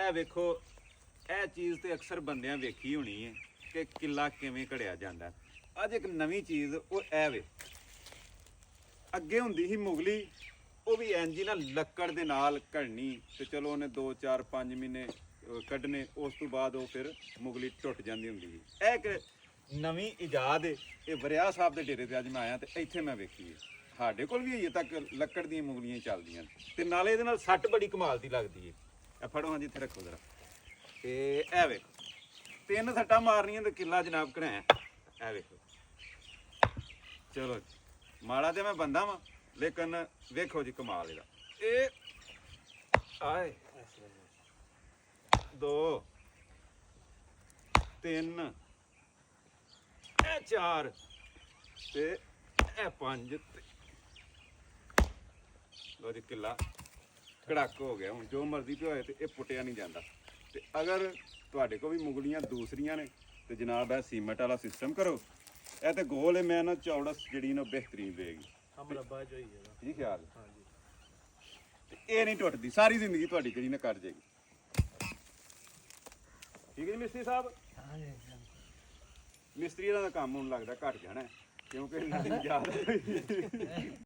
ਇਹ ਵੇਖੋ ਇਹ ਚੀਜ਼ ਤੇ ਅਕਸਰ ਬੰਦਿਆਂ ਵੇਖੀ ਹੋਣੀ ਹੈ ਕਿ ਕਿੱਲਾ ਕਿਵੇਂ ਘੜਿਆ ਜਾਂਦਾ। ਅੱਜ ਇੱਕ ਨਵੀਂ ਚੀਜ਼ ਉਹ ਇਹ ਵੇ, ਅੱਗੇ ਹੁੰਦੀ ਸੀ ਮੁਗਲੀ, ਉਹ ਵੀ ਇੰਜ ਹੀ ਨਾ ਲੱਕੜ ਦੇ ਨਾਲ ਘੜਨੀ ਤੇ ਚਲੋ ਉਹਨੇ 2 4 5 ਮਹੀਨੇ ਕੱਢਣੇ, ਉਸ ਤੋਂ ਬਾਅਦ ਉਹ ਫਿਰ ਮੁਗਲੀ ਟੁੱਟ ਜਾਂਦੀ ਹੁੰਦੀ ਸੀ। ਇਹ ਇੱਕ ਨਵੀਂ ਇਜਾਦ ਹੈ। ਇਹ ਵਰਿਆ ਸਾਹਿਬ ਦੇ ਡੇਰੇ ਤੇ ਅੱਜ ਮੈਂ ਆਇਆ ਤੇ ਇੱਥੇ ਮੈਂ ਵੇਖੀ ਹੈ। ਸਾਡੇ ਕੋਲ ਵੀ ਅਜੇ ਤੱਕ ਲੱਕੜ ਦੀਆਂ ਮੁਗਲੀਆਂ ਚੱਲਦੀਆਂ ਤੇ ਨਾਲੇ ਇਹਦੇ ਨਾਲ ਸੱਟ ਬੜੀ ਕਮਾਲ ਦੀ ਲੱਗਦੀ ਹੈ। ਇਹ ਫੜੋ, ਹਾਂਜੀ ਇੱਥੇ ਰੱਖੋ ਜ਼ਰਾ। ਤੇ ਇਹ ਵੇਖੋ 3 ਸੱਟਾਂ ਮਾਰਨੀਆਂ ਤੇ ਕਿੱਲਾ ਜਨਾਬ ਘੜਾਇਆ। ਇਹ ਵੇਖੋ, ਚਲੋ ਮਾੜਾ ਤੇ ਮੈਂ ਬੰਦਾ ਵਾਂ, ਲੇਕਿਨ ਵੇਖੋ ਜੀ ਕਮਾਲ ਇਹਦਾ। ਇਹ ਆਏ 2 3 ਇਹ 4 ਤੇ ਇਹ 5 ਲੋ ਜੀ ਕਿੱਲਾ ਕੜਾਕ ਹੋ ਗਿਆ। ਹੁਣ ਜੋ ਮਰਜ਼ੀ ਪਿਆ ਹੋਏ ਤੇ ਇਹ ਪੁੱਟਿਆ ਨਹੀਂ ਜਾਂਦਾ। ਤੇ ਅਗਰ ਤੁਹਾਡੇ ਕੋਲ ਵੀ ਮੁਗਲੀਆਂ ਦੂਸਰੀਆਂ ਨੇ ਤੇ ਜਨਾਬ ਇਹ ਸੀਮੈਂਟ ਵਾਲਾ ਸਿਸਟਮ ਕਰੋ। ਇਹ ਤੇ ਗੋਲ ਹੈ, ਮੈਂ ਨਾ ਚੌੜਸ ਜਿਹੜੀ ਨਾ ਬਿਹਤਰੀਨ ਦੇਗੀ ਮਰਬਾ ਜੋ ਹੀ ਹੈ ਜੀ ਖਿਆਲ। ਹਾਂਜੀ ਤੇ ਇਹ ਨਹੀਂ ਟੁੱਟਦੀ, ਸਾਰੀ ਜ਼ਿੰਦਗੀ ਤੁਹਾਡੀ ਜਿਹੜੀ ਨਾ ਕਰ ਜਾਏਗੀ। ਠੀਕ ਹੈ ਜੀ ਮਿਸਤਰੀ ਸਾਹਿਬ। ਮਿਸਤਰੀ ਦਾ ਕੰਮ ਹੁਣ ਲੱਗਦਾ ਘਟ ਜਾਣਾ ਕਿਉਂਕਿ ਨਦੀ ਜ਼ਿਆਦਾ